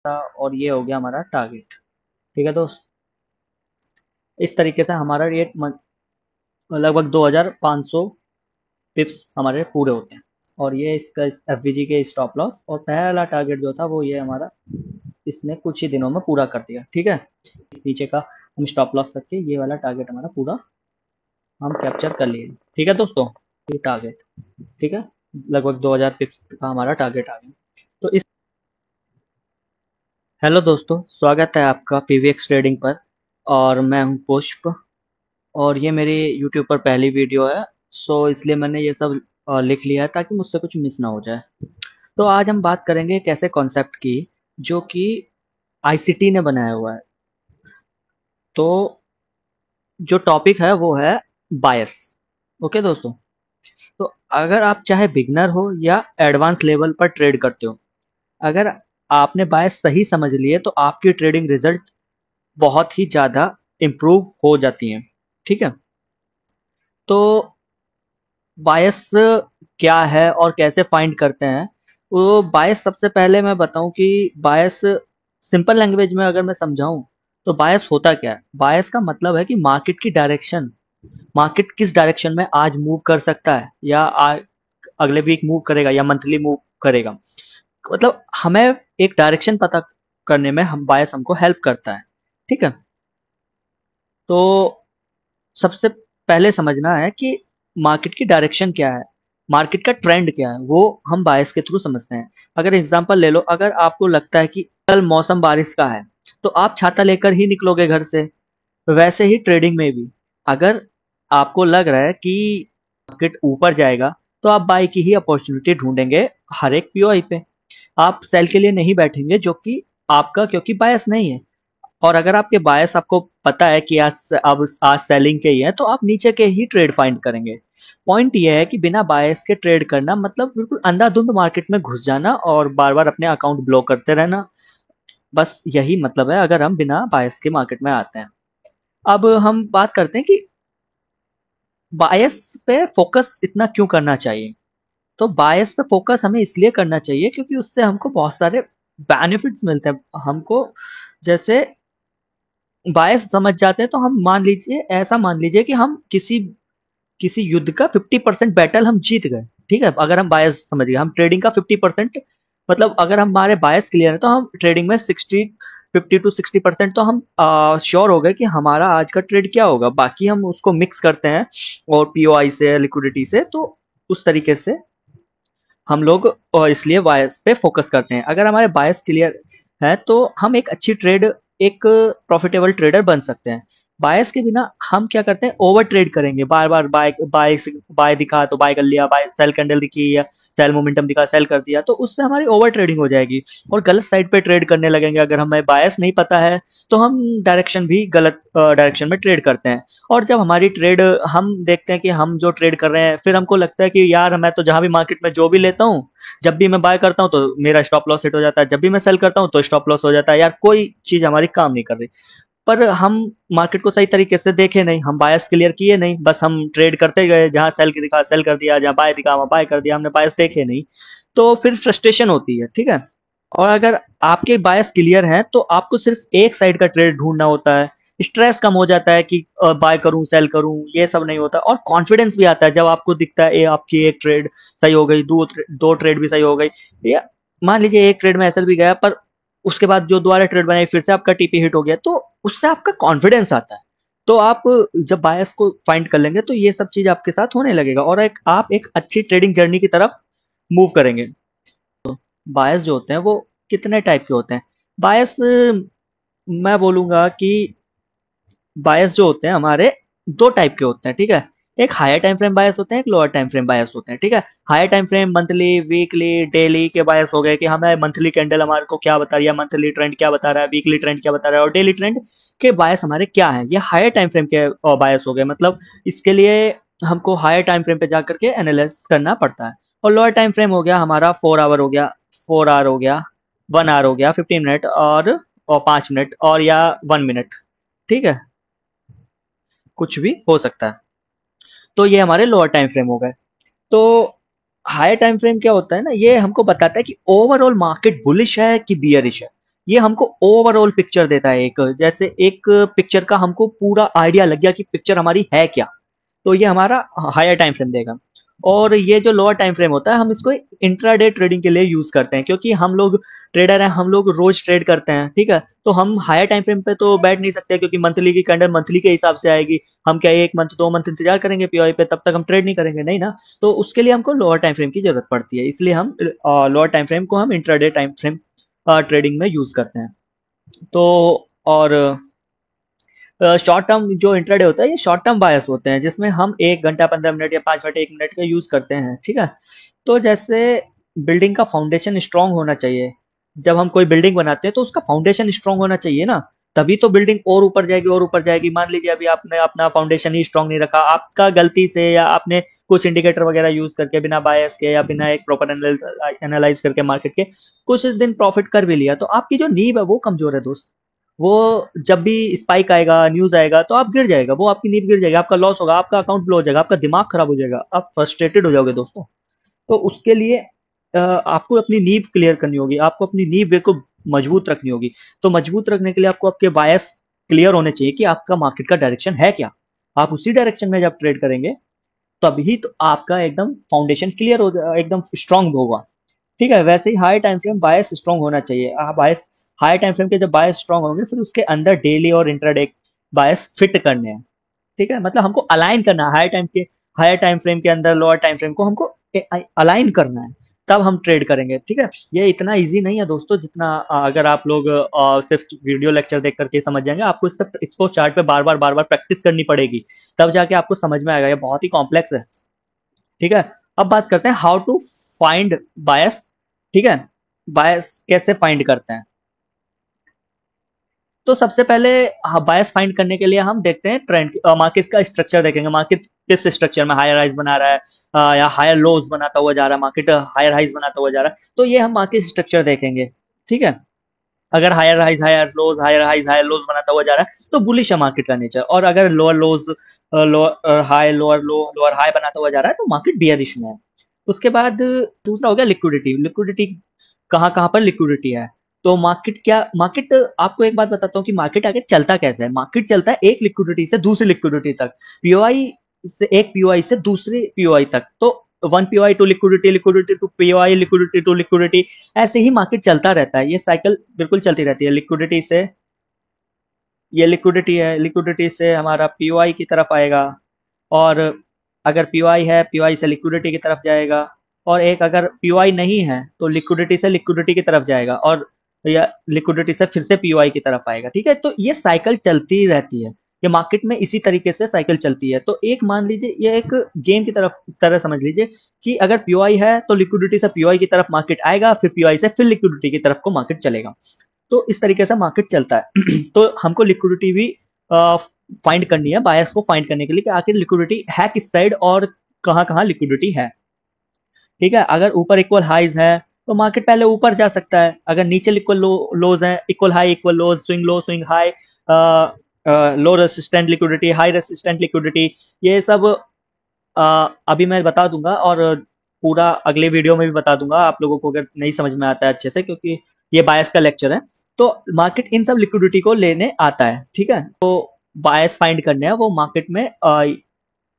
था और ये हो गया हमारा टारगेट। ठीक है दोस्त, इस तरीके से हमारा ये लगभग 2500 पिप्स हमारे पूरे होते हैं। और ये इसका एफवीजी के स्टॉप लॉस और पहला टारगेट जो था वो ये हमारा इसने कुछ ही दिनों में पूरा कर दिया। ठीक है, नीचे का हम स्टॉप लॉस रख के ये वाला टारगेट हमारा पूरा हम कैप्चर कर लिए। ठीक है दोस्तों, ये टारगेट, ठीक है, लगभग 2000 पिप्स का हमारा टारगेट आ गया। तो इस हेलो दोस्तों, स्वागत है आपका पीवीएक्स ट्रेडिंग पर। और मैं हूं पुष्प और ये मेरी यूट्यूब पर पहली वीडियो है। सो इसलिए मैंने ये सब लिख लिया है ताकि मुझसे कुछ मिस ना हो जाए। तो आज हम बात करेंगे एक ऐसे कॉन्सेप्ट की जो कि आईसीटी ने बनाया हुआ है। तो जो टॉपिक है वो है बायस। ओके दोस्तों, तो अगर आप चाहे बिगनर हो या एडवांस लेवल पर ट्रेड करते हो, अगर आपने बायस सही समझ लिए तो आपकी ट्रेडिंग रिजल्ट बहुत ही ज़्यादा इम्प्रूव हो जाती हैं। ठीक है, तो बायस क्या है और कैसे फाइंड करते हैं? वो बायस सबसे पहले मैं बताऊं कि बायस सिंपल लैंग्वेज में अगर मैं समझाऊं तो बायस होता क्या है? बायस का मतलब है कि मार्केट की डायरेक्शन, मार्केट किस डायरेक्शन में आज मूव कर सकता है या अगले वीक मूव करेगा या मंथली मूव करेगा। मतलब हमें एक डायरेक्शन पता करने में हम बायस हमको हेल्प करता है। ठीक है, तो सबसे पहले समझना है कि मार्केट की डायरेक्शन क्या है, मार्केट का ट्रेंड क्या है, वो हम बायस के थ्रू समझते हैं। अगर एग्जांपल ले लो, अगर आपको लगता है कि कल मौसम बारिश का है तो आप छाता लेकर ही निकलोगे घर से। वैसे ही ट्रेडिंग में भी अगर आपको लग रहा है कि मार्केट ऊपर जाएगा तो आप बाय की ही अपॉर्चुनिटी ढूंढेंगे हर एक पीओआई पे। आप सेल के लिए नहीं बैठेंगे जो कि आपका क्योंकि बायस नहीं है। और अगर आपके बायस आपको पता है कि आज सेलिंग के ही है तो आप नीचे के ही ट्रेड फाइंड करेंगे। पॉइंट ये है कि बिना बायस के ट्रेड करना मतलब बिल्कुल अंधाधुंध मार्केट में घुस जाना और बार बार अपने अकाउंट ब्लॉक करते रहना। बस यही मतलब है अगर हम बिना बायस के मार्केट में आते हैं। अब हम बात करते हैं कि बायस पे फोकस इतना क्यों करना चाहिए। तो बायस पे फोकस हमें इसलिए करना चाहिए क्योंकि उससे हमको बहुत सारे बेनिफिट्स मिलते हैं हमको। जैसे बायस समझ जाते हैं तो हम मान लीजिए, ऐसा मान लीजिए कि हम किसी किसी युद्ध का 50% बैटल हम जीत गए। ठीक है, अगर हम बायस समझ गए, हम ट्रेडिंग का 50% मतलब अगर हमारे बायस क्लियर है तो हम ट्रेडिंग में 50 to 60% तो हम श्योर हो गए कि हमारा आज का ट्रेड क्या होगा। बाकी हम उसको मिक्स करते हैं और पीओआई से लिक्विडिटी से, तो उस तरीके से हम लोग इसलिए बायस पे फोकस करते हैं। अगर हमारे बायस क्लियर है तो हम एक अच्छी ट्रेड, एक प्रॉफिटेबल ट्रेडर बन सकते हैं। बायस के बिना हम क्या करते हैं, ओवर ट्रेड करेंगे, बार बार बाय बाय बाय दिखा तो बाय कर लिया, बाय सेल कैंडल दिखी या सेल मोमेंटम दिखा सेल कर दिया, तो उसमें हमारी ओवर ट्रेडिंग हो जाएगी और गलत साइड पे ट्रेड करने लगेंगे। अगर हमें बायस नहीं पता है तो हम डायरेक्शन भी गलत डायरेक्शन में ट्रेड करते हैं। और जब हमारी ट्रेड हम देखते हैं कि हम जो ट्रेड कर रहे हैं, फिर हमको लगता है कि यार मैं तो जहां भी मार्केट में जो भी लेता हूँ, जब भी मैं बाय करता हूँ तो मेरा स्टॉप लॉस हिट हो जाता है, जब भी मैं सेल करता हूँ तो स्टॉप लॉस हो जाता है। यार कोई चीज हमारी काम नहीं कर रही। पर हम मार्केट को सही तरीके से देखे नहीं, हम बायस क्लियर किए नहीं, बस हम ट्रेड करते गए, जहां सेल दिखा सेल कर दिया, जहां बाय दिखा वहां बाय कर दिया, हमने बायस देखे नहीं। तो फिर फ्रस्ट्रेशन होती है। ठीक है, और अगर आपके बायस क्लियर हैं तो आपको सिर्फ एक साइड का ट्रेड ढूंढना होता है। स्ट्रेस कम हो जाता है कि बाय करूं सेल करूं, ये सब नहीं होता। और कॉन्फिडेंस भी आता है जब आपको दिखता है आपकी एक ट्रेड सही हो गई, दो ट्रेड भी सही हो गई, या मान लीजिए एक ट्रेड में एसएल भी गया पर उसके बाद जो दोबारा ट्रेड बनाई फिर से आपका टीपी हिट हो गया, तो उससे आपका कॉन्फिडेंस आता है। तो आप जब बायस को फाइंड कर लेंगे तो ये सब चीज आपके साथ होने लगेगा और आप एक अच्छी ट्रेडिंग जर्नी की तरफ मूव करेंगे। बायस जो होते हैं वो कितने टाइप के होते हैं? बायस मैं बोलूंगा कि बायस जो होते हैं हमारे दो टाइप के होते हैं। ठीक है, एक हायर टाइम फ्रेम बायस होते हैं, एक लोअर टाइम फ्रेम बायस होते हैं। ठीक है, higher time frame monthly weekly daily के बायस हो गए कि हमें मंथली कैंडल हमारे को क्या बता रही है, मंथली ट्रेंड क्या बता रहा है, वीकली ट्रेंड क्या बता रहा है और डेली ट्रेंड के बायस हमारे क्या है। ये हायर टाइम फ्रेम के बायस हो गए। मतलब इसके लिए हमको हायर टाइम फ्रेम पे जाकर के एनालिसिस करना पड़ता है। और लोअर टाइम फ्रेम हो गया हमारा 4 आवर हो गया, 4 आवर हो गया, 1 आवर हो गया, 15 मिनट और 5 मिनट और या 1 मिनट। ठीक है, कुछ भी हो सकता है। तो ये हमारे लोअर टाइम फ्रेम हो गए। तो हायर टाइम फ्रेम क्या होता है ना, ये हमको बताता है कि ओवरऑल मार्केट बुलिश है कि बियरिश है। ये हमको ओवरऑल पिक्चर देता है, एक जैसे एक पिक्चर का हमको पूरा आइडिया लग गया कि पिक्चर हमारी है क्या, तो ये हमारा हायर टाइम फ्रेम देगा। और ये जो लोअर टाइम फ्रेम होता है, हम इसको इंट्राडे ट्रेडिंग के लिए यूज करते हैं, क्योंकि हम लोग ट्रेडर हैं, हम लोग रोज ट्रेड करते हैं, ठीक है। तो हम हायर टाइम फ्रेम पे तो बैठ नहीं सकते, क्योंकि मंथली की कैंडल मंथली के हिसाब से आएगी। हम क्या एक मंथ 2 मंथ इंतजार करेंगे पीओआई पे, तब तक हम ट्रेड नहीं करेंगे, नहीं ना। तो उसके लिए हमको लोअर टाइम फ्रेम की जरूरत पड़ती है, इसलिए हम लोअर टाइम फ्रेम को हम इंट्राडे टाइम फ्रेम ट्रेडिंग में यूज करते हैं। तो और शॉर्ट टर्म जो इंट्राडे होता है, ये शॉर्ट टर्म बायस होते हैं, जिसमें हम 1 घंटा 15 मिनट या 5 घंटे 1 मिनट का यूज करते हैं, ठीक है। तो जैसे बिल्डिंग का फाउंडेशन स्ट्रांग होना चाहिए, जब हम कोई बिल्डिंग बनाते हैं तो उसका फाउंडेशन स्ट्रांग होना चाहिए ना, तभी तो बिल्डिंग और ऊपर जाएगी और ऊपर जाएगी। मान लीजिए अभी आपने अपना फाउंडेशन ही स्ट्रांग नहीं रखा, आपका गलती से, या आपने कुछ इंडिकेटर वगैरह यूज करके बिना बायस के या बिना एक प्रॉपर एनालाइज करके मार्केट के कुछ दिन प्रॉफिट कर भी लिया, तो आपकी जो नींव है वो कमजोर है दोस्त। वो जब भी स्पाइक आएगा, न्यूज आएगा, तो आप गिर जाएगा, वो आपकी नींव गिर जाएगी, आपका लॉस होगा, आपका अकाउंट ब्लो हो जाएगा, आपका दिमाग खराब हो जाएगा, आप फ्रस्ट्रेटेड हो जाओगे दोस्तों। तो उसके लिए आपको अपनी नींव क्लियर करनी होगी, आपको अपनी नींव बिल्कुल मजबूत रखनी होगी। तो मजबूत रखने के लिए आपको आपके बायस क्लियर होने चाहिए कि आपका मार्केट का डायरेक्शन है क्या। आप उसी डायरेक्शन में जब ट्रेड करेंगे, तभी तो आपका एकदम फाउंडेशन क्लियर हो एकदम स्ट्रांग होगा, ठीक है। वैसे ही हाई टाइम फ्रेम बायस स्ट्रांग होना चाहिए। बायस हाई टाइम फ्रेम के जब बायस स्ट्रांग होंगे, फिर उसके अंदर डेली और इंट्राडे बायस फिट करने हैं, ठीक है। मतलब हमको अलाइन करना है हायर टाइम फ्रेम के अंदर लोअर टाइम फ्रेम को हमको अलाइन करना है, तब हम ट्रेड करेंगे, ठीक है। ये इतना इजी नहीं है दोस्तों, जितना अगर आप लोग सिर्फ वीडियो लेक्चर देख करके समझ जाएंगे। आपको इसको चार्ट पे बार बार प्रैक्टिस करनी पड़ेगी, तब जाके आपको समझ में आएगा। ये बहुत ही कॉम्प्लेक्स है, ठीक है। अब बात करते हैं हाउ टू फाइंड बायस, ठीक है। बायस कैसे फाइंड करते हैं, तो सबसे पहले बायस फाइंड करने के लिए हम देखते हैं ट्रेंड, मार्केट का स्ट्रक्चर देखेंगे, मार्केट किस स्ट्रक्चर में हायर हाइज बना रहा है, या हायर लोज बनाता हुआ जा रहा है, मार्केट हायर हाइज बनाता हुआ जा रहा है, तो ये हम मार्केट स्ट्रक्चर देखेंगे, ठीक है। अगर हायर हाइज हायर लोज बनाता हुआ जा रहा है, तो बुलिश है मार्केट का नेचर। और अगर लोअर लोज लोअर हाई लोअर लो लोअर हाई बनाता हुआ जा रहा है, तो मार्केट बियरिश में है। उसके बाद दूसरा हो गया लिक्विडिटी। लिक्विडिटी कहाँ कहाँ पर लिक्विडिटी है, तो मार्केट आपको एक बात बताता हूँ कि मार्केट आगे चलता कैसे है। मार्केट चलता है एक लिक्विडिटी से दूसरी लिक्विडिटी तक, पीओआई से एक पीओआई से दूसरे पीओआई तक। तो one POI to liquidity, liquidity to POI, liquidity to liquidity, ऐसे ही मार्केट चलता रहता है। ये साइकिल बिल्कुल चलती रहती है। लिक्विडिटी से, ये लिक्विडिटी है, लिक्विडिटी से हमारा पीओआई की तरफ आएगा, और अगर पीओआई है, पीओआई से लिक्विडिटी की तरफ जाएगा, और एक अगर पीओआई नहीं है तो लिक्विडिटी से लिक्विडिटी की तरफ जाएगा, और या लिक्विडिटी से फिर से पीओआई की तरफ आएगा, ठीक है। तो ये साइकिल चलती रहती है, ये मार्केट में इसी तरीके से साइकिल चलती है। तो एक मान लीजिए, ये एक गेम की तरह समझ लीजिए कि अगर पीओआई है तो लिक्विडिटी से पीओआई की तरफ मार्केट आएगा, फिर पीओआई से फिर लिक्विडिटी की तरफ को मार्केट चलेगा। तो इस तरीके से मार्केट चलता है। तो हमको लिक्विडिटी भी फाइंड करनी है, बायस को फाइंड करने के लिए कि आखिर लिक्विडिटी है किस साइड और कहाँ कहाँ लिक्विडिटी है, ठीक है। अगर ऊपर इक्वल हाइज है तो मार्केट पहले ऊपर जा सकता है, अगर नीचे इक्वल लोज है, equal high equal lows, swing low swing high, low resistant liquidity, high resistant liquidity, ये सब अभी मैं बता दूंगा, और पूरा अगले वीडियो में भी बता दूंगा आप लोगों को, अगर नहीं समझ में आता है अच्छे से, क्योंकि ये बायस का लेक्चर है। तो मार्केट इन सब लिक्विडिटी को लेने आता है, ठीक है। तो बायस फाइंड करने हैं वो मार्केट में,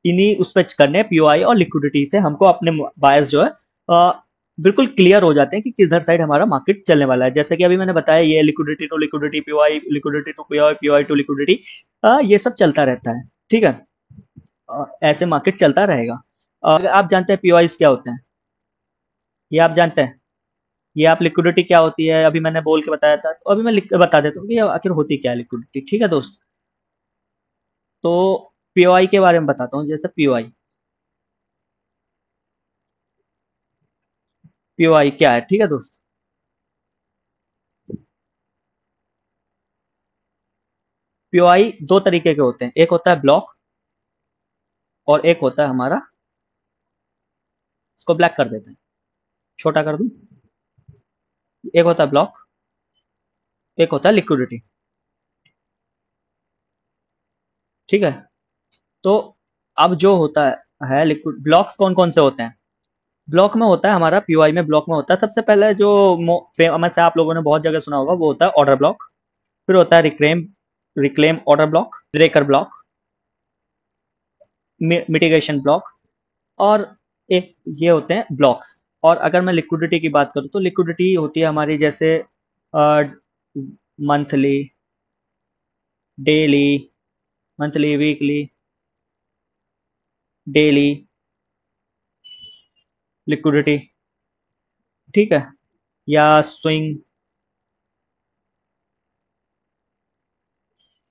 इन्हीं उस पर करने हैं, पीओआई और लिक्विडिटी से हमको अपने बायस जो है बिल्कुल क्लियर हो जाते हैं कि किधर साइड हमारा मार्केट चलने वाला है। जैसे कि अभी मैंने बताया, ये liquidity to liquidity POI, liquidity to POI, POI to liquidity, ये सब चलता रहता है, ठीक है। ऐसे मार्केट चलता रहेगा। अगर आप जानते हैं पीओआईस क्या होते हैं, ये आप जानते हैं, ये आप लिक्विडिटी क्या होती है, अभी मैंने बोल के बताया था, तो अभी मैं लिख के बता देता हूँ कि ये आखिर होती क्या है लिक्विडिटी, ठीक है दोस्त। तो पीओआई के बारे में बताता हूँ। जैसे पीओआई, पीओआई क्या है, ठीक है दोस्त। पीओआई दो तरीके के होते हैं, एक होता है ब्लॉक और एक होता है हमारा, इसको ब्लैक कर देते हैं, छोटा कर दूं। एक होता है ब्लॉक, एक होता है लिक्विडिटी, ठीक है। तो अब जो होता है लिक्विड ब्लॉक्स कौन कौन से होते हैं, ब्लॉक में होता है हमारा, पीओआई में ब्लॉक में होता है सबसे पहले जो फेमस है, आप लोगों ने बहुत जगह सुना होगा, वो होता है ऑर्डर ब्लॉक। फिर होता है reclaim, reclaim order block, breaker block, mitigation block, और एक ये होते हैं ब्लॉक्स। और अगर मैं लिक्विडिटी की बात करूँ तो लिक्विडिटी होती है हमारी जैसे monthly, daily, monthly, weekly, daily liquidity, ठीक है, या स्विंग,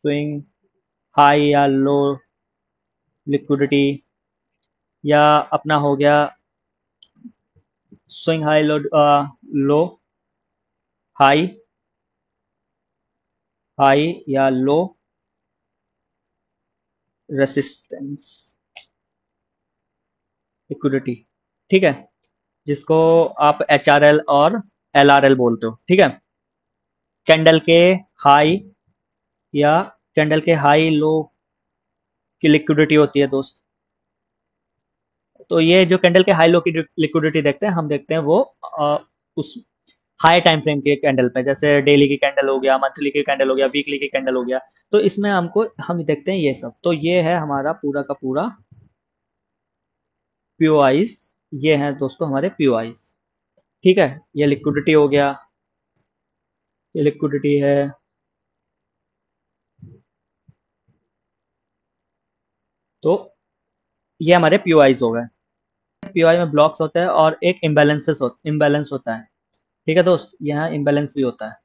स्विंग हाई या लो लिक्विडिटी, या अपना हो गया स्विंग हाई लो, लो हाई, हाई या लो रेसिस्टेंस लिक्विडिटी, ठीक है, जिसको आप एच आर एल और एल आर एल बोलते हो, ठीक है। कैंडल के हाई या कैंडल के हाई लो की लिक्विडिटी होती है दोस्त। तो ये जो कैंडल के हाई लो की लिक्विडिटी देखते हैं, हम देखते हैं वो उस हाई टाइम फ्रेम के कैंडल पे, जैसे डेली की कैंडल हो गया, मंथली की कैंडल हो गया, वीकली की कैंडल हो गया। तो इसमें हम देखते हैं ये सब। तो ये है हमारा पूरा का पूरा पीओआईस, ये हैं दोस्तों हमारे पीओआईस, ठीक है। ये लिक्विडिटी हो गया, ये लिक्विडिटी है। तो ये हमारे पीओआईस हो गए। पीओआई में ब्लॉक्स होते हैं और एक इम्बैलेंस होता है, ठीक है दोस्त। यहाँ इम्बैलेंस भी होता है।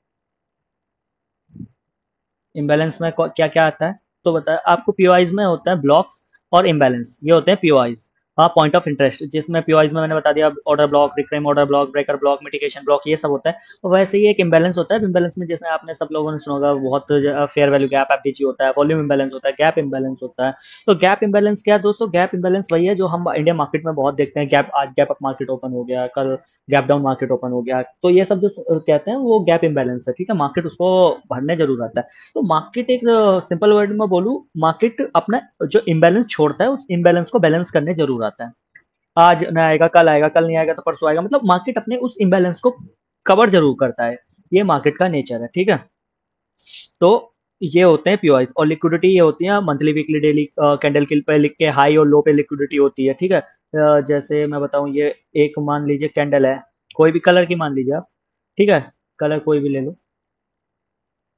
इम्बैलेंस में क्या क्या आता है तो बताया आपको। पीओआईज में होता है ब्लॉक्स और इम्बैलेंस, ये होते हैं पीओआईज। हाँ, पॉइंट ऑफ इंटरेस्ट, जिसमें पीओआईज में मैंने बता दिया, order block, reclaim order block, breaker block, mitigation block, ये सब होता है। और वैसे ही एक इम्बैलेंस होता है। इम्बैलेंस में जैसे आपने सब लोगों ने सुना होगा, बहुत फेयर वैल्यू गैप एफडीजी होता है, वॉल्यूम इम्बैलेंस होता है, गैप इम्बैलेंस होता है। तो गैप इम्बैलेंस क्या है दोस्तों? गैप इम्बैलेंस वही है जो हम इंडियन मार्केट में बहुत देखते हैं। गैप, आज गैप अप मार्केट ओपन हो गया, कल गैप डाउन मार्केट ओपन हो गया, तो ये सब जो कहते हैं वो गैप इम्बैलेंस है, ठीक है। मार्केट उसको भरने जरूर आता है। तो मार्केट एक सिंपल वर्ड में बोलूं, मार्केट अपना जो इम्बैलेंस छोड़ता है, उस इम्बैलेंस को बैलेंस करने जरूर आता है। आज ना आएगा, कल आएगा, कल नहीं आएगा तो परसों आएगा, मतलब मार्केट अपने उस इम्बैलेंस को कवर जरूर करता है। ये मार्केट का नेचर है, ठीक है। तो ये होते हैं पीओआईस। और लिक्विडिटी ये होती है मंथली, वीकली, डेली कैंडल के पे लिख के हाई और लो पे लिक्विडिटी होती है, ठीक है। जैसे मैं बताऊं, ये एक मान लीजिए कैंडल है, कोई भी कलर की मान लीजिए आप, ठीक है, कलर कोई भी ले लो,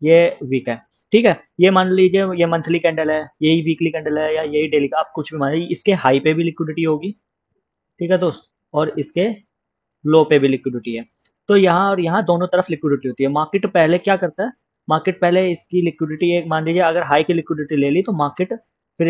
ये वीक है, ठीक है। ये मान लीजिए ये मंथली कैंडल है, यही वीकली कैंडल है, या यही डेली का, आप कुछ भी मान लीजिए। इसके हाई पे भी लिक्विडिटी होगी, ठीक है दोस्त, और इसके लो पे भी लिक्विडिटी है। तो यहाँ और यहाँ दोनों तरफ लिक्विडिटी होती है। मार्केट पहले क्या करता है? मार्केट पहले इसकी लिक्विडिटी, एक मान लीजिए अगर हाई की लिक्विडिटी ले ली, तो मार्केट फिर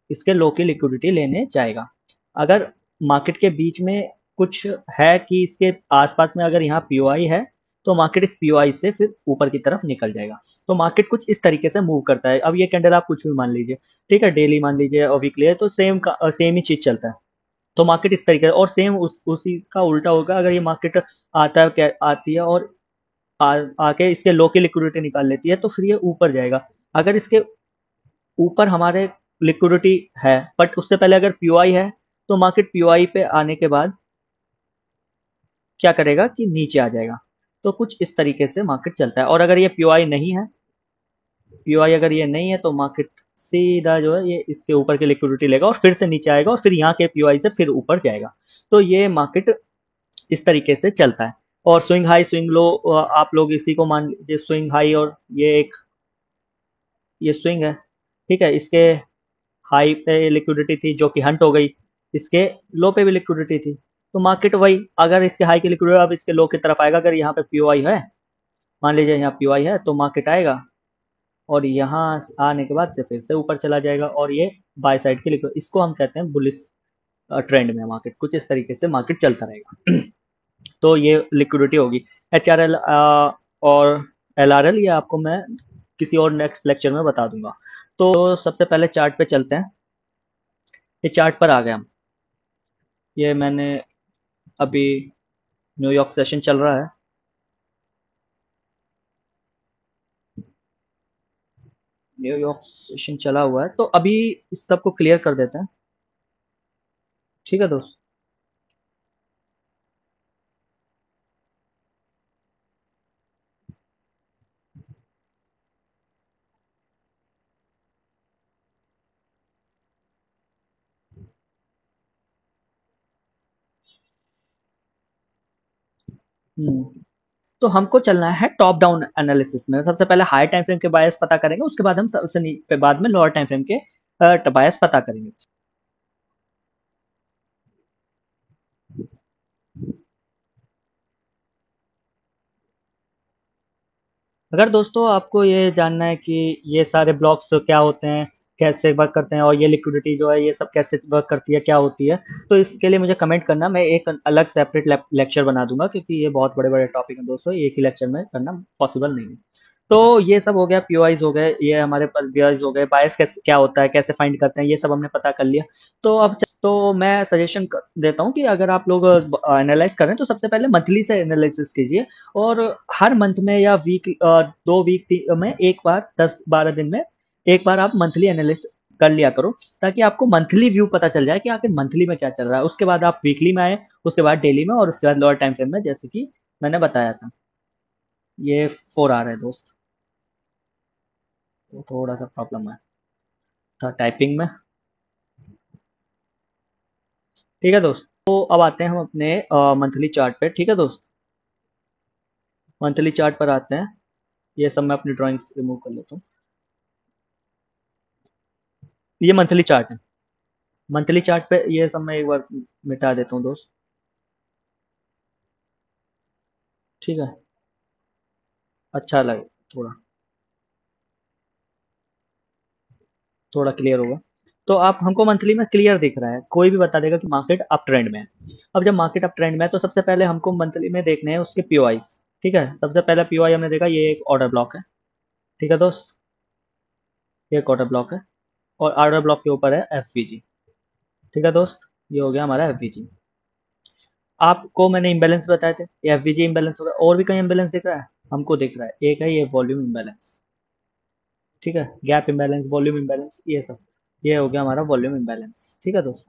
इसके लो की लिक्विडिटी लेने जाएगा। अगर मार्केट के बीच में कुछ है कि इसके आसपास में अगर यहाँ पीओआई है, तो मार्केट इस पीओआई से फिर ऊपर की तरफ निकल जाएगा। तो मार्केट कुछ इस तरीके से मूव करता है। अब ये कैंडल आप कुछ भी मान लीजिए, ठीक है, डेली मान लीजिए और वीकली है, तो सेम ही चीज चलता है। तो मार्केट इस तरीके से, और सेम उसी का उल्टा होगा। अगर ये मार्केट आता है, क्या आती है और आके इसके लो की लिक्विडिटी निकाल लेती है, तो फिर ये ऊपर जाएगा। अगर इसके ऊपर हमारे लिक्विडिटी है, बट उससे पहले अगर पीओआई है, तो मार्केट पीओआई पे आने के बाद क्या करेगा कि नीचे आ जाएगा। तो कुछ इस तरीके से मार्केट चलता है। और अगर ये पीओआई नहीं है, पीओआई अगर ये नहीं है, तो मार्केट सीधा जो है ये इसके ऊपर की लिक्विडिटी लेगा और फिर से नीचे आएगा, और फिर यहाँ के पीओआई से फिर ऊपर जाएगा। तो ये मार्केट इस तरीके से चलता है। और स्विंग हाई, स्विंग लो, आप लोग इसी को मान लीजिए स्विंग हाई। और ये स्विंग है, ठीक है। इसके हाई पे लिक्विडिटी थी जो कि हंट हो गई, इसके लो पे भी लिक्विडिटी थी। तो मार्केट वही, अगर इसके हाई की लिक्विडिटी अब इसके लो की तरफ आएगा, अगर यहाँ पे पीओआई है, मान लीजिए यहाँ पीओआई है, तो मार्केट आएगा और यहाँ आने के बाद से फिर से ऊपर चला जाएगा। और ये बाय साइड की लिक्विड, इसको हम कहते हैं बुलिश ट्रेंड में मार्केट, कुछ इस तरीके से मार्केट चलता रहेगा। तो ये लिक्विडिटी होगी। एच आर एल और एल आर एल, ये आपको मैं किसी और नेक्स्ट लेक्चर में बता दूंगा। तो सबसे पहले चार्ट पे चलते हैं। ये चार्ट पर आ गए हम। ये मैंने अभी, न्यूयॉर्क सेशन चल रहा है, न्यूयॉर्क सेशन चला हुआ है, तो अभी इस सबको क्लियर कर देते हैं, ठीक है दोस्त। हम्म। तो हमको चलना है टॉप डाउन एनालिसिस में। सबसे पहले हाई टाइम फ्रेम के बायस पता करेंगे, उसके बाद हम सबसे बाद में लोअर टाइम फ्रेम के बायस पता करेंगे। अगर दोस्तों आपको ये जानना है कि ये सारे ब्लॉक्स क्या होते हैं, कैसे वर्क करते हैं, और ये लिक्विडिटी जो है ये सब कैसे वर्क करती है, क्या होती है, तो इसके लिए मुझे कमेंट करना। मैं एक अलग सेपरेट लेक्चर बना दूंगा, क्योंकि ये बहुत बड़े बड़े टॉपिक हैं दोस्तों, एक ही लेक्चर में करना पॉसिबल नहीं है। तो ये सब हो गया, पीओआईज हो गए, ये हमारे पास बीआईज हो गए, बायस कैसे क्या होता है, कैसे फाइंड करते हैं, ये सब हमने पता कर लिया। तो अब तो मैं सजेशन देता हूँ कि अगर आप लोग एनालाइज करें तो सबसे पहले मंथली से एनालिसिस कीजिए। और हर मंथ में या वीक 2 वीक में एक बार, 10-12 दिन में एक बार आप मंथली एनालिसिस कर लिया करो, ताकि आपको मंथली व्यू पता चल जाए कि आखिर मंथली में क्या चल रहा है। उसके बाद आप वीकली में आए, उसके बाद डेली में, और उसके बाद लोअर टाइम फ्रेम में, जैसे कि मैंने बताया था। ये 4 आ रहा है दोस्त, तो थोड़ा सा प्रॉब्लम है था टाइपिंग में। ठीक है दोस्त, तो अब आते हैं हम अपने मंथली चार्ट पे। ठीक है दोस्त, मंथली चार्ट पर आते हैं। ये सब मैं अपनी ड्राइंग्स रिमूव कर लेता हूँ। ये मंथली चार्ट है। मंथली चार्ट पे ये सब मैं एक बार मिटा देता हूँ दोस्त। ठीक है, अच्छा लगे, थोड़ा थोड़ा क्लियर होगा। तो आप हमको मंथली में क्लियर दिख रहा है, कोई भी बता देगा कि मार्केट अप ट्रेंड में है। अब जब मार्केट अप ट्रेंड में है तो सबसे पहले हमको मंथली में देखने हैं उसके पीओआईस। ठीक है, सबसे पहला पीओआई हमने देखा, ये एक ऑर्डर ब्लॉक है। ठीक है दोस्त, ये एक ऑर्डर ब्लॉक है, और ऑर्डर ब्लॉक के ऊपर है एफवीजी। ठीक है दोस्त, ये हो गया हमारा एफवीजी। आपको मैंने इम्बैलेंस बताए थे, ये एफवीजी इम्बैलेंस हो गया। और भी कहीं इम्बैलेंस दिख रहा है? हमको दिख रहा है, एक है ये वॉल्यूम इम्बैलेंस। ठीक है, गैप इम्बैलेंस, वॉल्यूम इम्बैलेंस, ये सब, ये हो गया हमारा वॉल्यूम इम्बैलेंस। ठीक है दोस्त,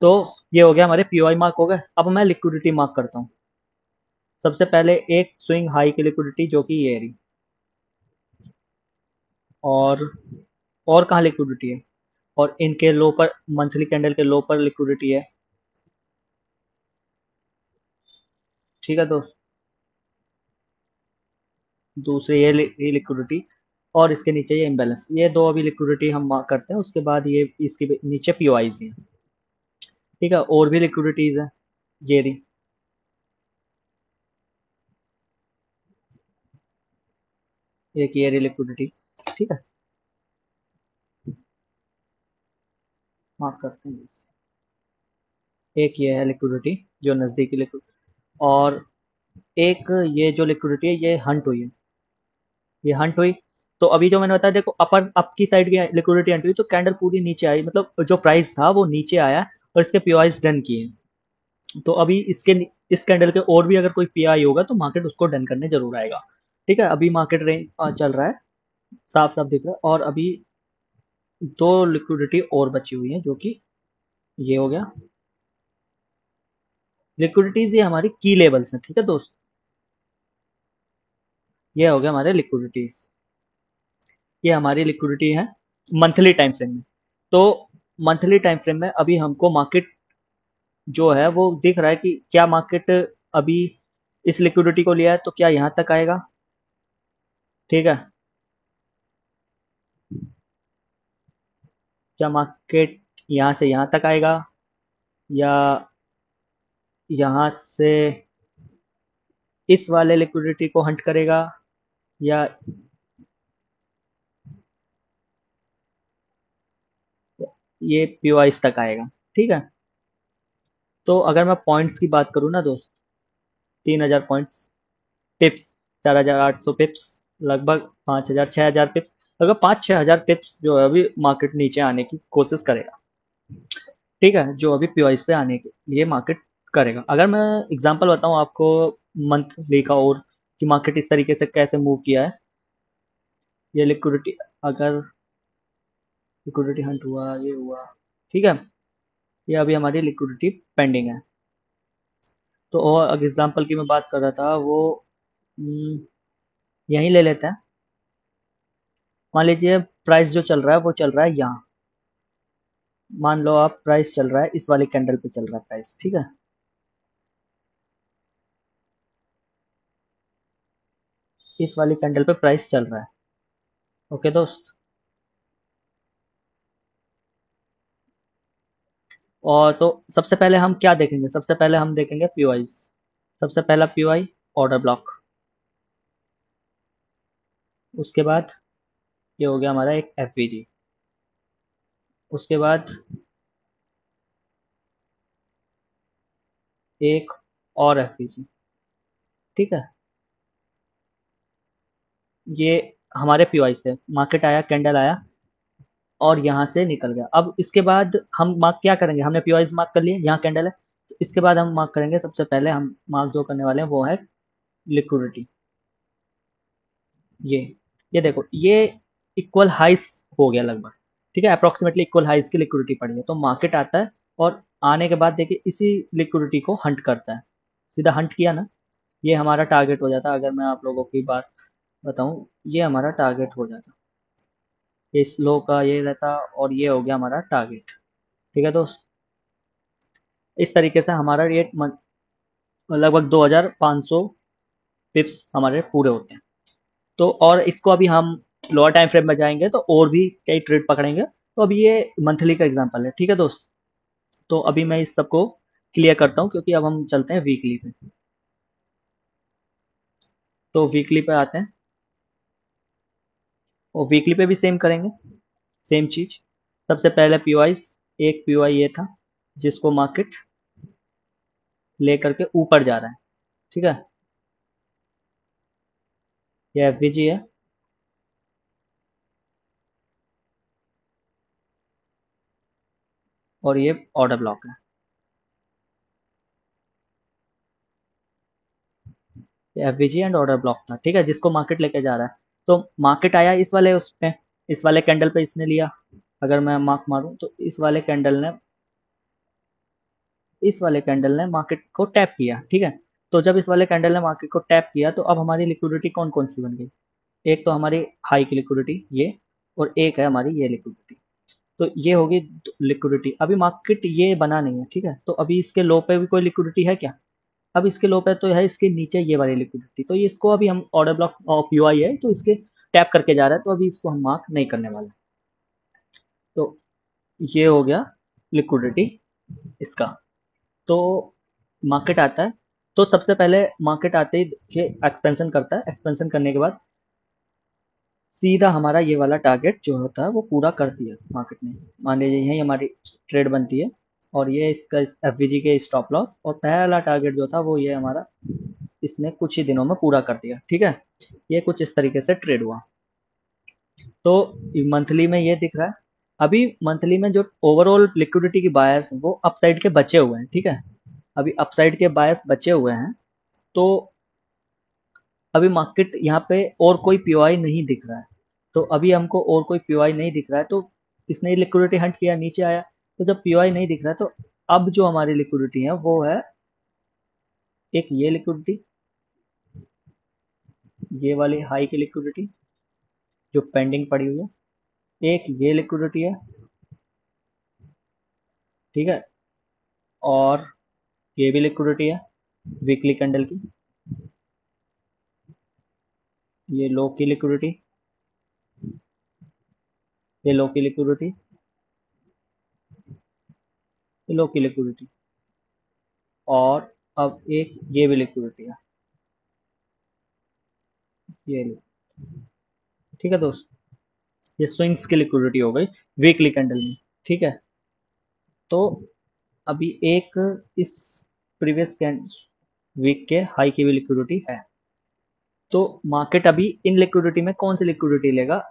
तो ये हो गया हमारे पीओआई मार्क हो गए। अब मैं लिक्विडिटी मार्क करता हूँ। सबसे पहले एक स्विंग हाई की लिक्विडिटी, जो कि ये रही। और और कहाँ लिक्विडिटी है? और इनके लो पर, मंथली कैंडल के लो पर लिक्विडिटी है। ठीक है दोस्त, दूसरी ये लिक्विडिटी, और इसके नीचे ये इम्बैलेंस, ये दो अभी लिक्विडिटी हम मार्क करते हैं। उसके बाद ये इसके नीचे पीओआईज है। ठीक है, और भी लिक्विडिटीज है, ये रही। एक ये रही लिक्विडिटी। ठीक है, मार्क करते हैं। एक ये है लिक्विडिटी, जो नज़दीकी लिक्विडिटी। और एक ये जो लिक्विडिटी है, ये हंट हुई है, ये हंट हुई। तो अभी जो मैंने बताया, देखो अपर अप की साइड की लिक्विडिटी हंट हुई, तो कैंडल पूरी नीचे आई, मतलब जो प्राइस था वो नीचे आया, और इसके पीआईज डन किए। तो अभी इस कैंडल के और भी अगर कोई पीआई होगा तो मार्केट उसको डन करने जरूर आएगा। ठीक है, अभी मार्केट रेंज चल रहा है, साफ साफ दिख रहा है। और अभी दो लिक्विडिटी और बची हुई है, जो कि ये हो गया लिक्विडिटीज, ये हमारी की लेवल्स हैं। ठीक है दोस्त, ये हो गया हमारे लिक्विडिटीज, ये हमारी लिक्विडिटी है मंथली टाइम फ्रेम में। तो मंथली टाइम फ्रेम में अभी हमको मार्केट जो है वो दिख रहा है कि क्या मार्केट अभी इस लिक्विडिटी को लिया है तो क्या यहाँ तक आएगा। ठीक है, क्या मार्केट यहाँ से यहाँ तक आएगा, या यहाँ से इस वाले लिक्विडिटी को हंट करेगा, या ये पीओआईस तक आएगा। ठीक है, तो अगर मैं पॉइंट्स की बात करूँ ना दोस्त, 3,000 पॉइंट्स, पिप्स 4,800 पिप्स, लगभग 5,000 6,000 पिप्स, लगभग 5-6 हज़ार पिप्स जो है अभी मार्केट नीचे आने की कोशिश करेगा। ठीक है, जो अभी पीओआईस पे आने के लिए मार्केट करेगा। अगर मैं एग्जांपल बताऊं आपको मंथली का, और कि मार्केट इस तरीके से कैसे मूव किया है, ये लिक्विडिटी, अगर लिक्विडिटी हंट हुआ, ये हुआ। ठीक है, ये अभी हमारी लिक्विडिटी पेंडिंग है। तो और अगर एग्जांपल की मैं बात कर रहा था, वो यहीं ले लेते हैं। मान लीजिए प्राइस जो चल रहा है वो चल रहा है यहाँ। मान लो आप प्राइस चल रहा है, इस वाले कैंडल पे चल रहा है प्राइस। ठीक है, इस वाली कैंडल पे प्राइस चल रहा है। ओके दोस्त, और तो सबसे पहले हम क्या देखेंगे, सबसे पहले हम देखेंगे पीओआई। सबसे पहला पीओआई ऑर्डर ब्लॉक। उसके बाद ये हो गया हमारा एक एफवीजी। उसके बाद एक और एफवीजी। ठीक है, ये हमारे पीओआई थे। मार्केट आया, कैंडल आया और यहाँ से निकल गया। अब इसके बाद हम मार्क क्या करेंगे, हमने पीओआई मार्क कर लिए, यहाँ कैंडल है। तो इसके बाद हम मार्क करेंगे, सबसे पहले हम मार्क जो करने वाले हैं वो है लिक्विडिटी। ये ये देखो, ये इक्वल हाइस हो गया लगभग। ठीक है, अप्रोक्सीमेटली इक्वल हाइस की लिक्विडिटी पड़ी है। तो मार्केट आता है और आने के बाद देखिए इसी लिक्विडिटी को हंट करता है। सीधा हंट किया ना, ये हमारा टारगेट हो जाता। अगर मैं आप लोगों की बात बताऊं, ये हमारा टारगेट हो जाता। ये स्लो का ये रहता और ये हो गया हमारा टारगेट। ठीक है दोस्त, इस तरीके से हमारा रेट लगभग 2500 पिप्स हमारे पूरे होते हैं। तो और इसको अभी हम लोअर टाइम फ्रेम में जाएंगे तो और भी कई ट्रेड पकड़ेंगे। तो अभी ये मंथली का एग्जांपल है। ठीक है दोस्त, तो अभी मैं इस सबको क्लियर करता हूँ क्योंकि अब हम चलते हैं वीकली पे। तो वीकली पे आते हैं और वीकली पे भी सेम करेंगे, सेम चीज। सबसे पहले पीओआई, एक पीओआई ये था जिसको मार्केट लेकर के ऊपर जा रहा है। ठीक है, ये एफवीजी है और ये ऑर्डर ब्लॉक है। एफवीजी एंड ऑर्डर ब्लॉक था। ठीक है, जिसको मार्केट लेके जा रहा है। तो मार्केट आया इस वाले उस पे, इस वाले कैंडल पे इसने लिया। अगर मैं मार्क मारूं तो इस वाले कैंडल ने मार्केट को टैप किया। ठीक है, तो जब इस वाले कैंडल ने मार्केट को टैप किया तो अब हमारी लिक्विडिटी कौन कौन सी बन गई। एक तो हमारी हाई की लिक्विडिटी ये, और एक है हमारी ये लिक्विडिटी। तो ये होगी लिक्विडिटी। अभी मार्केट ये बना नहीं है। ठीक है, तो अभी इसके लो पे भी कोई लिक्विडिटी है क्या। अब इसके लो पे तो है, इसके नीचे ये वाली लिक्विडिटी। तो ये इसको अभी हम ऑर्डर ब्लॉक ऑफ यूआई है तो इसके टैप करके जा रहा है, तो अभी इसको हम मार्क नहीं करने वाले। तो ये हो गया लिक्विडिटी इसका। तो मार्केट आता है, तो सबसे पहले मार्केट आते ही ये एक्सपेंशन करता है। एक्सपेंशन करने के बाद सीधा हमारा ये वाला टारगेट जो होता है वो पूरा कर दिया मार्केट ने। मान लीजिए यही हमारी ट्रेड बनती है और ये इसका एफवीजी के स्टॉप लॉस और पहला टारगेट जो था वो ये हमारा इसने कुछ ही दिनों में पूरा कर दिया। ठीक है, ये कुछ इस तरीके से ट्रेड हुआ। तो मंथली में ये दिख रहा है। अभी मंथली में जो ओवरऑल लिक्विडिटी की बायर्स वो अपसाइड के बचे हुए हैं। ठीक है, अभी अपसाइड के बायर्स बचे हुए हैं। तो अभी मार्केट यहाँ पे और कोई पीओआई नहीं दिख रहा है। तो अभी हमको और कोई पीओआई नहीं दिख रहा है, तो इसने लिक्विडिटी हंट किया, नीचे आया। तो जब पीओआई नहीं दिख रहा है तो अब जो हमारी लिक्विडिटी है वो है एक ये लिक्विडिटी, ये वाली हाई की लिक्विडिटी जो पेंडिंग पड़ी हुई है। एक ये लिक्विडिटी है। ठीक है, और ये भी लिक्विडिटी है वीकली कैंडल की। ये लो की लिक्विडिटी, ये लो की लिक्विडिटी, ये लो की लिक्विडिटी, और अब एक ये भी लिक्विडिटी है, ये लो। ठीक है दोस्त, ये स्विंग्स की लिक्विडिटी हो गई वीकली कैंडल में। ठीक है, तो अभी एक इस प्रीवियस वीक के हाई की भी लिक्विडिटी है। तो मार्केट अभी इन लिक्विडिटी में कौन सी लिक्विडिटी लेगा,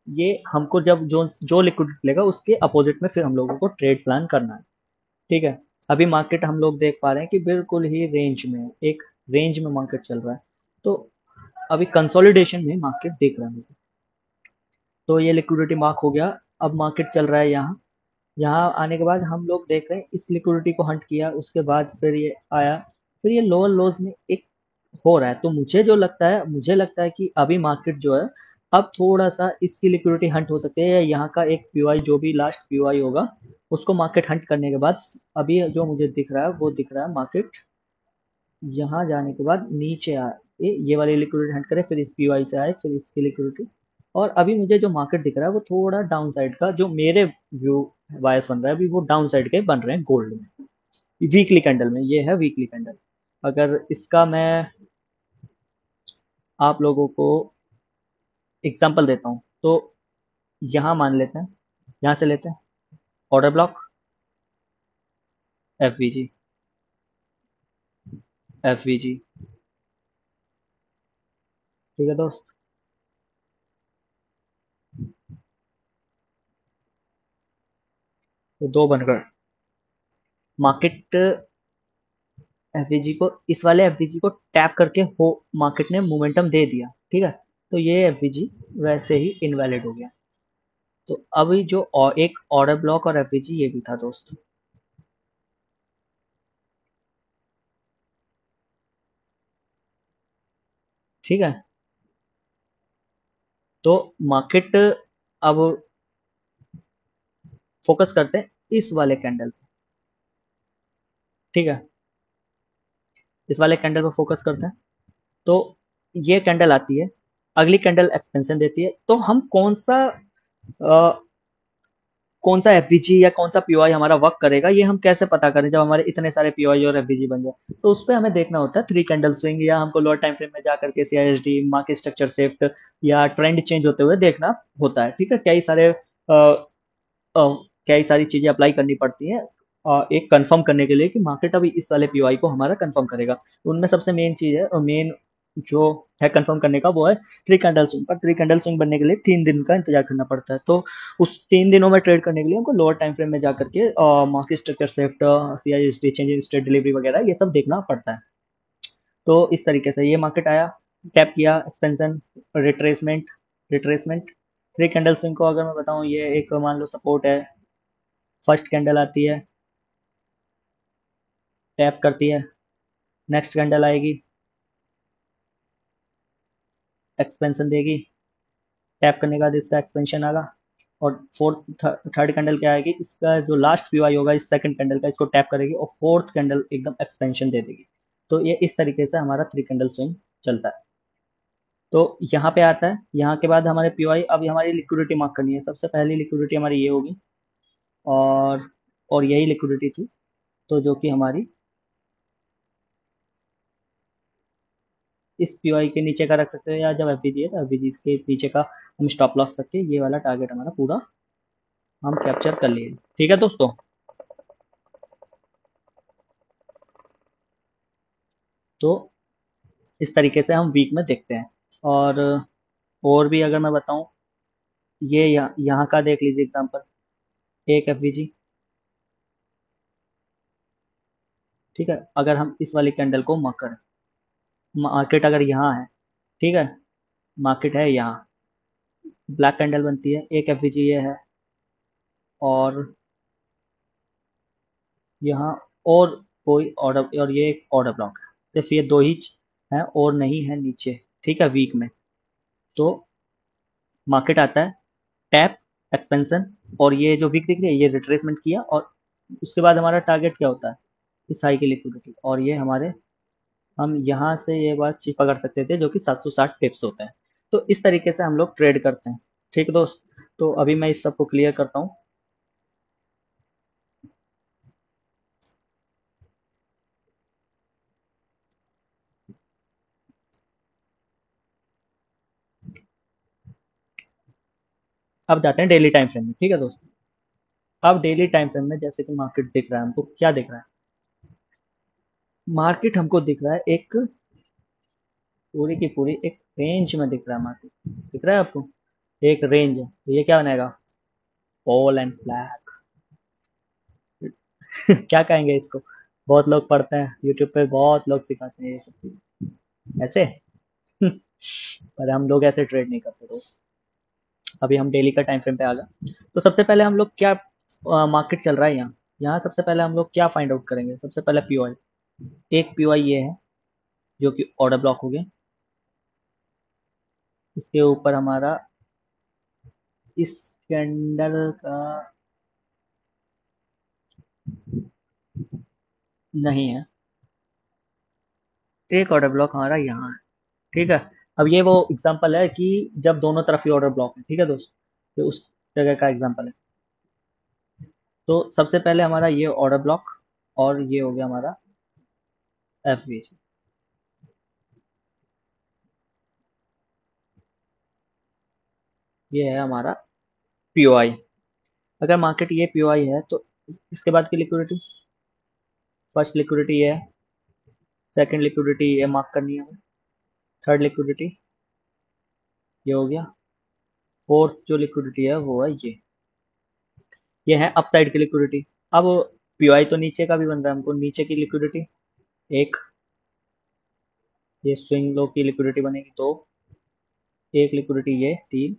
ये हमको जब जो जो लिक्विडिटी लेगा उसके अपोजिट में फिर हम लोगों को ट्रेड प्लान करना है। ठीक है, अभी मार्केट हम लोग देख पा रहे हैं कि बिल्कुल ही रेंज में, एक रेंज में मार्केट चल रहा है। तो अभी कंसोलिडेशन में मार्केट देख रहा है। तो ये लिक्विडिटी मार्क हो गया। अब मार्केट चल रहा है यहाँ। यहाँ आने के बाद हम लोग देख रहे हैं इस लिक्विडिटी को हंट किया, उसके बाद फिर ये आया, फिर ये लोअर लोज में एक हो रहा है। तो मुझे लगता है कि अभी मार्केट जो है अब थोड़ा सा इसकी लिक्विडिटी हंट हो सकती है, या यहाँ का एक पीओआई जो भी लास्ट पीओआई होगा उसको मार्केट हंट करने के बाद अभी जो मुझे दिख रहा है वो दिख रहा है मार्केट यहाँ जाने के बाद नीचे आ ये वाली लिक्विडिटी हंट करे, फिर इस पीवाई से आए, फिर इसकी लिक्विडिटी। और अभी मुझे जो मार्केट दिख रहा है वो थोड़ा डाउन साइड का, जो मेरे व्यू वाइज बन रहा है अभी, वो डाउन साइड के बन रहे हैं गोल्ड में, वीकली कैंडल में। ये है वीकली कैंडल। अगर इसका मैं आप लोगों को एग्जांपल देता हूँ तो यहाँ मान लेते हैं, यहाँ से लेते हैं ऑर्डर ब्लॉक, एफवीजी, एफवीजी। ठीक है दोस्त। तो दो बनकर मार्केट एफवीजी को, इस वाले एफवीजी को टैप करके हो मार्केट ने मोमेंटम दे दिया, ठीक है। तो ये एफवीजी वैसे ही इनवैलिड हो गया। तो अभी जो एक ऑर्डर ब्लॉक और एफवीजी ये भी था दोस्त। ठीक है। तो मार्केट अब फोकस करते हैं इस वाले कैंडल पे। ठीक है, इस वाले कैंडल पे फोकस करते हैं। तो ये कैंडल आती है, अगली कैंडल एक्सपेंशन देती है, तो हम कौन सा एफवीजी या कौन सा पीओआई हमारा वर्क करेगा, ये हम कैसे पता करें जब हमारे इतने सारे पीओआई और एफवीजी बन जाए। तो उस पर हमें देखना होता है थ्री कैंडल स्विंग, या हमको लोअर टाइम फ्रेम में जा करके सीआईएसडी, मार्केट स्ट्रक्चर शिफ्ट, या ट्रेंड चेंज होते हुए देखना होता है। ठीक है, कई सारी चीजें अप्लाई करनी पड़ती हैं एक कंफर्म करने के लिए कि मार्केट अभी इस वाले पीओआई को हमारा कंफर्म करेगा। उनमें सबसे मेन चीज है, और मेन जो है कंफर्म करने का, वो है थ्री कैंडल स्विंग। पर थ्री कैंडल स्विंग बनने के लिए 3 दिन का इंतजार करना पड़ता है। तो उस 3 दिनों में ट्रेड करने के लिए हमको लोअर टाइम फ्रेम में जा करके market structure shift, CISD, change in state delivery वगैरह ये सब देखना पड़ता है। तो इस तरीके से ये मार्केट आया, टैप किया, expansion, retracement, retracement. Three candle swing को अगर मैं बताऊं, ये एक मान लो सपोर्ट है, फर्स्ट कैंडल आती है, टैप करती है, नेक्स्ट कैंडल आएगी, एक्सपेंशन देगी, टैप करने के बाद इसका एक्सपेंशन आएगा, और फोर्थ थर्ड कैंडल क्या आएगी, इसका जो लास्ट पीवाई होगा इस सेकंड कैंडल का, इसको टैप करेगी और फोर्थ कैंडल एकदम एक्सपेंशन दे देगी। तो ये इस तरीके से हमारा थ्री कैंडल स्विंग चलता है। तो यहाँ पे आता है, यहाँ के बाद हमारे पीवाई, अभी हमारी लिक्विडिटी मार्क करनी है। सबसे पहली लिक्विडिटी हमारी ये होगी, और और यही लिक्विडिटी थी, तो जो कि हमारी इस पीवाई के नीचे का रख सकते हो, या जब एफवीजी है तो एफवीजी के नीचे का हम स्टॉप लॉस रख के ये वाला टारगेट हमारा पूरा हम कैप्चर कर लिए। ठीक है दोस्तों। तो इस तरीके से हम वीक में देखते हैं। और भी अगर मैं बताऊं, ये यहाँ का देख लीजिए एग्जांपल, एक एफवीजी। ठीक है, अगर हम इस वाली कैंडल को मार्क करें, मार्केट अगर यहाँ है, ठीक है, मार्केट है यहाँ, ब्लैक कैंडल बनती है, एक एफवीजी ये है, और यहाँ और कोई ऑर्डर, और ये एक ऑर्डर ब्लॉक है। सिर्फ ये दो ही है और नहीं है नीचे। ठीक है, वीक में। तो मार्केट आता है, टैप, एक्सपेंशन, और ये जो वीक दिख रही है ये रिट्रेसमेंट किया, और उसके बाद हमारा टारगेट क्या होता है, इस हाई की लिक्विडिटी। और ये हमारे, हम यहाँ से ये बात पकड़ सकते थे जो कि 760 पिप्स होता है। तो इस तरीके से हम लोग ट्रेड करते हैं। ठीक है दोस्त। तो अभी मैं इस सबको क्लियर करता हूँ। अब जाते हैं डेली टाइम फ्रेम में। ठीक है दोस्त। अब डेली टाइम फ्रेम में जैसे कि मार्केट दिख रहा है हमको, क्या दिख रहा है, मार्केट हमको दिख रहा है एक पूरी की पूरी एक रेंज में दिख रहा है। मार्केट दिख रहा है आपको, एक रेंज है। तो ये क्या बनाएगा, पॉल एंड फ्लैग। क्या कहेंगे इसको, बहुत लोग पढ़ते हैं यूट्यूब पे, बहुत लोग सिखाते हैं ये सब चीज ऐसे। पर हम लोग ऐसे ट्रेड नहीं करते दोस्त। अभी हम डेली का टाइम फ्रेम पे आ गए। तो सबसे पहले हम लोग क्या, मार्केट चल रहा है यहाँ, यहाँ सबसे पहले हम लोग क्या फाइंड आउट करेंगे, सबसे पहले पीओआई। एक पीओआई ये है जो कि ऑर्डर ब्लॉक हो गया, इसके ऊपर हमारा इस कैंडल का नहीं है, एक ऑर्डर ब्लॉक हमारा यहाँ है। ठीक है। अब ये वो एग्जांपल है कि जब दोनों तरफ ही ऑर्डर ब्लॉक है, ठीक है दोस्त, तो उस जगह का एग्जांपल है। तो सबसे पहले हमारा ये ऑर्डर ब्लॉक, और ये हो गया हमारा एफ वी। ये है हमारा पीओआई। अगर मार्केट ये पीओआई है तो इसके बाद की लिक्विडिटी, फर्स्ट लिक्विडिटी ये है, सेकंड लिक्विडिटी ये मार्क करनी है, थर्ड लिक्विडिटी ये हो गया, फोर्थ जो लिक्विडिटी है वो है ये है अपसाइड की लिक्विडिटी। अब पीओआई तो नीचे का भी बन रहा है, हमको नीचे की लिक्विडिटी एक, ये स्विंग लो की लिक्विडिटी बनेगी दो, एक लिक्विडिटी ये तीन,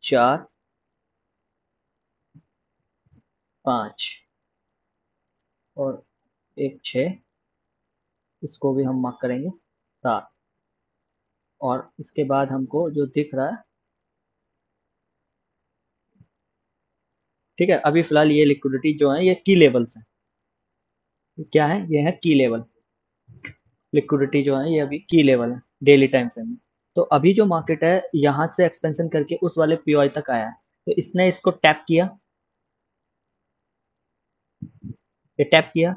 चार, पाँच, और एक छः, इसको भी हम मार्क करेंगे सात। और इसके बाद हमको जो दिख रहा है, ठीक है, अभी फिलहाल ये लिक्विडिटी जो है ये की लेवल्स है। क्या है, ये है की लेवल। लिक्विडिटी जो है ये अभी की लेवल है डेली टाइम फ्रेम में। तो अभी जो मार्केट है यहाँ से एक्सपेंशन करके उस वाले पीओआई तक आया है, तो इसने इसको टैप किया, ये टैप किया,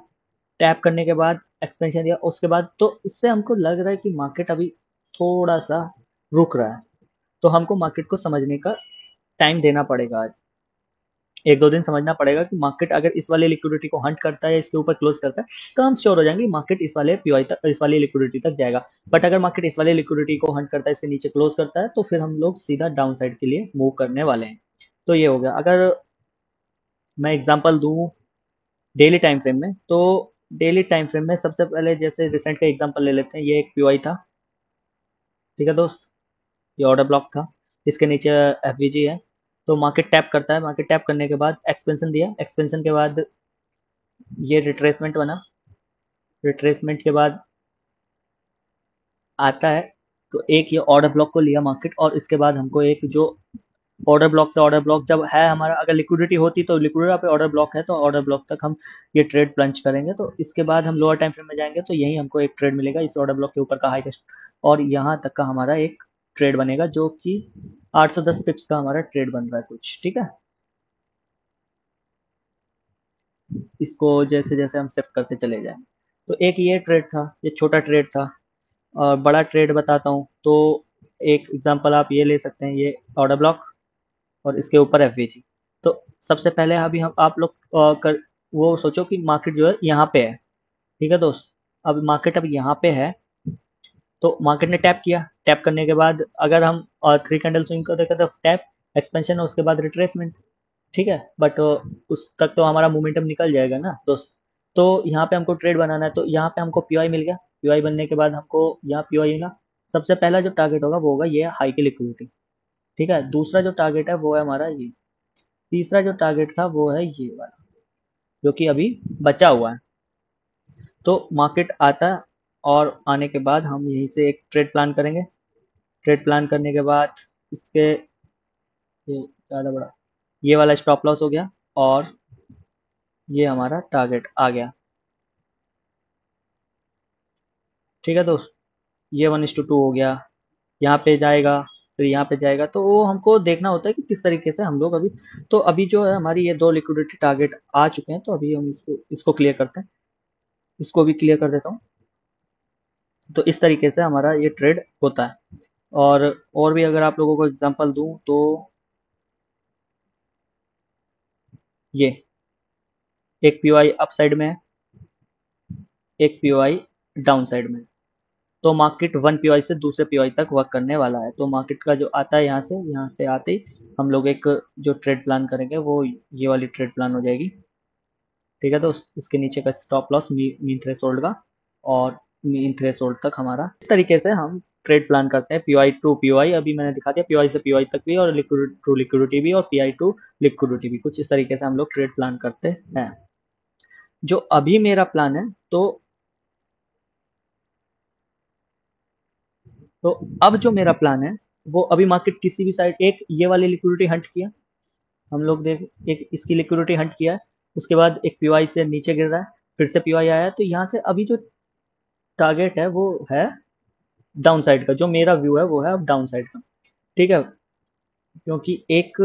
टैप करने के बाद एक्सपेंशन दिया, उसके बाद तो इससे हमको लग रहा है कि मार्केट अभी थोड़ा सा रुक रहा है। तो हमको मार्केट को समझने का टाइम देना पड़ेगा आज, एक दो दिन समझना पड़ेगा कि मार्केट अगर इस वाले लिक्विडिटी को हंट करता है या इसके ऊपर क्लोज करता है, तो हम श्योर हो जाएंगे मार्केट इस वाले पीओआई तक, इस वाली लिक्विडिटी तक जाएगा। बट अगर मार्केट इस वाले लिक्विडिटी को हंट करता है, इसके नीचे क्लोज करता है, तो फिर हम लोग सीधा डाउन साइड के लिए मूव करने वाले हैं। तो ये हो गया। अगर मैं एग्जांपल दूं डेली टाइम फ्रेम में, तो डेली टाइम फ्रेम में सबसे पहले जैसे रिसेंट का एग्जांपल ले लेते हैं। ये एक पीओआई था, ठीक है दोस्त, ये ऑर्डर ब्लॉक था, इसके नीचे एफवीजी है। तो मार्केट टैप करता है, मार्केट टैप करने के बाद एक्सपेंशन दिया, एक्सपेंशन के बाद ये रिट्रेसमेंट बना, रिट्रेसमेंट के बाद आता है, तो एक ये ऑर्डर ब्लॉक को लिया मार्केट, और इसके बाद हमको एक जो ऑर्डर ब्लॉक से ऑर्डर ब्लॉक जब है हमारा, अगर लिक्विडिटी होती तो लिक्विडिटी पे ऑर्डर ब्लॉक है तो ऑर्डर ब्लॉक तक हम ये ट्रेड प्लंज करेंगे। तो इसके बाद हम लोअर टाइम फ्रेम में जाएंगे, तो यही हमको एक ट्रेड मिलेगा इस ऑर्डर ब्लॉक के ऊपर का हाईएस्ट, और यहाँ तक का हमारा एक ट्रेड बनेगा जो कि 810 पिप्स का हमारा ट्रेड बन रहा है कुछ, ठीक है। इसको जैसे जैसे हम शिफ्ट करते चले जाएंगे। तो एक ये ट्रेड था, ये छोटा ट्रेड था। और बड़ा ट्रेड बताता हूँ तो एक एग्जांपल आप ये ले सकते हैं, ये ऑर्डर ब्लॉक और इसके ऊपर एफवीजी। तो सबसे पहले अभी हम आप लोग वो सोचो कि मार्केट जो है यहाँ पे है, ठीक है दोस्त। अब मार्केट अब यहाँ पे है, तो मार्केट ने टैप किया, टैप करने के बाद अगर हम थ्री कैंडल स्विंग को देखें तो टैप, एक्सपेंशन, उसके बाद रिट्रेसमेंट, ठीक है। बट उस तक तो हमारा मोमेंटम निकल जाएगा ना दोस्त। तो यहाँ पे हमको ट्रेड बनाना है, तो यहाँ पे हमको पीओआई मिल गया, पीओआई बनने के बाद हमको यहाँ पीओआई ना, सबसे पहला जो टारगेट होगा वो होगा ये हाई की लिक्विडिटी, ठीक है। दूसरा जो टारगेट है वो है हमारा ये, तीसरा जो टारगेट था वो है ये वाला जो कि अभी बचा हुआ है। तो मार्केट आता है, और आने के बाद हम यहीं से एक ट्रेड प्लान करेंगे। ट्रेड प्लान करने के बाद इसके ये ज़्यादा बड़ा, ये वाला स्टॉप लॉस हो गया, और ये हमारा टारगेट आ गया, ठीक है दोस्त। ये 1:2 हो गया, यहाँ पे जाएगा, फिर यहाँ पे जाएगा। तो वो हमको देखना होता है कि किस तरीके से हम लोग अभी, तो अभी जो है हमारी ये दो लिक्विडिटी टारगेट आ चुके हैं, तो अभी हम इसको इसको क्लियर करते हैं, इसको भी क्लियर कर देता हूँ। तो इस तरीके से हमारा ये ट्रेड होता है। और भी अगर आप लोगों को एग्जांपल दूं तो ये एक पीओआई अप साइड में है, एक पीओआई डाउन साइड में है। तो मार्केट वन पीओआई से दूसरे पीओआई तक वर्क करने वाला है। तो मार्केट का जो आता है यहाँ से, यहाँ पे आते ही हम लोग एक जो ट्रेड प्लान करेंगे वो ये वाली ट्रेड प्लान हो जाएगी, ठीक है। तो इसके नीचे का स्टॉप लॉस मीन थ्रेशोल्ड का, और मीन थ्रेशोल्ड तक हमारा, इस तरीके से हम ट्रेड प्लान करते हैं। पीओआई टू पीओआई अभी मैंने दिखा दिया, पीओआई से पीओआई तक भी, और लिक्विड टू लिक्विडिटी भी, और पीआई टू लिक्विडिटी भी, कुछ इस तरीके से हम लोग ट्रेड प्लान करते हैं। जो अभी मेरा प्लान है, तो अब जो मेरा प्लान है वो, अभी मार्केट किसी भी साइड, एक ये वाली लिक्विडिटी हंट किया, हम लोग देख, एक इसकी लिक्विडिटी हंट किया है, उसके बाद एक पीवाई से नीचे गिर रहा है, फिर से पीवाई आया है, तो यहाँ से अभी जो टारगेट है वो है डाउन साइड का, जो मेरा व्यू है वो है अब डाउन साइड का। ठीक है, क्योंकि एक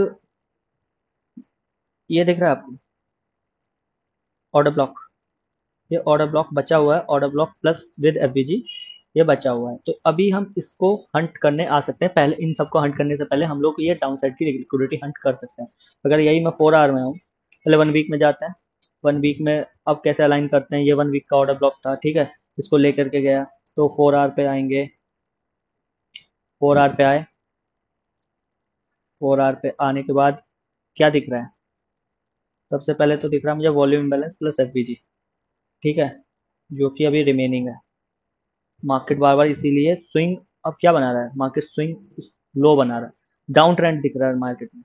ये दिख रहा है आपको ऑर्डर ब्लॉक, ये ऑर्डर ब्लॉक बचा हुआ है, order block plus with FVG ये बचा हुआ है। तो अभी हम इसको हंट करने आ सकते हैं, पहले इन सबको हंट करने से पहले हम लोग ये डाउन साइड की लिक्विडिटी हंट कर सकते हैं। अगर यही मैं 4 आवर में हूँ, पहले 1 वीक में जाते हैं। 1 वीक में अब कैसे अलाइन करते हैं, ये 1 वीक का ऑर्डर ब्लॉक था, ठीक है, इसको लेकर के गया तो 4 आवर पे आएंगे, 4 आवर पे आए, 4 आवर पे आने के बाद क्या दिख रहा है, सबसे पहले तो दिख रहा है मुझे वॉल्यूम बैलेंस प्लस एफवीजी, ठीक है, जो कि अभी रिमेनिंग है। मार्केट बार बार इसीलिए स्विंग अब क्या बना रहा है, मार्केट स्विंग लो बना रहा है, डाउन ट्रेंड दिख रहा है मार्केट में।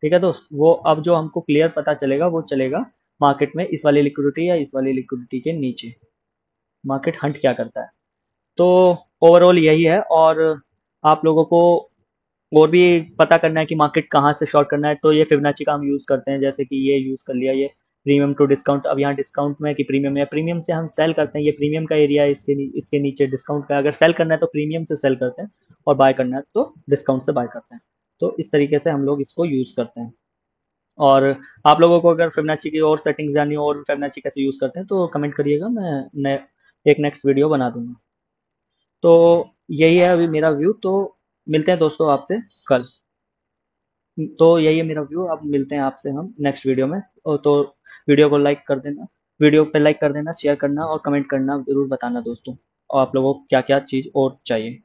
ठीक है दोस्त, वो अब जो हमको क्लियर पता चलेगा वो चलेगा मार्केट में इस वाली लिक्विडिटी या इस वाली लिक्विडिटी के नीचे मार्केट हंट क्या करता है। तो ओवरऑल यही है। और आप लोगों को और भी पता करना है कि मार्केट कहाँ से शॉर्ट करना है, तो ये फिबोनाची का हम यूज़ करते हैं। जैसे कि ये यूज़ कर लिया, ये प्रीमियम टू डिस्काउंट, अब यहाँ डिस्काउंट में है कि प्रीमियम में, प्रीमियम से हम सेल करते हैं, ये प्रीमियम का एरिया है, इसके नीचे डिस्काउंट का, अगर सेल करना है तो प्रीमियम से सेल करते हैं और बाय करना है तो डिस्काउंट से बाय करते हैं। तो इस तरीके से हम लोग इसको यूज़ करते हैं। और आप लोगों को अगर फिबोनाची की और सेटिंग्स जानी हो और फिबोनाची कैसे यूज़ करते हैं तो कमेंट करिएगा, मैं एक नेक्स्ट वीडियो बना दूंगा। तो यही है अभी मेरा व्यू। तो मिलते हैं दोस्तों आपसे कल। तो यही है मेरा व्यू, अब मिलते हैं आपसे हम नेक्स्ट वीडियो में। तो वीडियो को लाइक कर देना, वीडियो पे लाइक कर देना, शेयर करना और कमेंट करना, ज़रूर बताना दोस्तों और आप लोगों को क्या क्या चीज़ और चाहिए।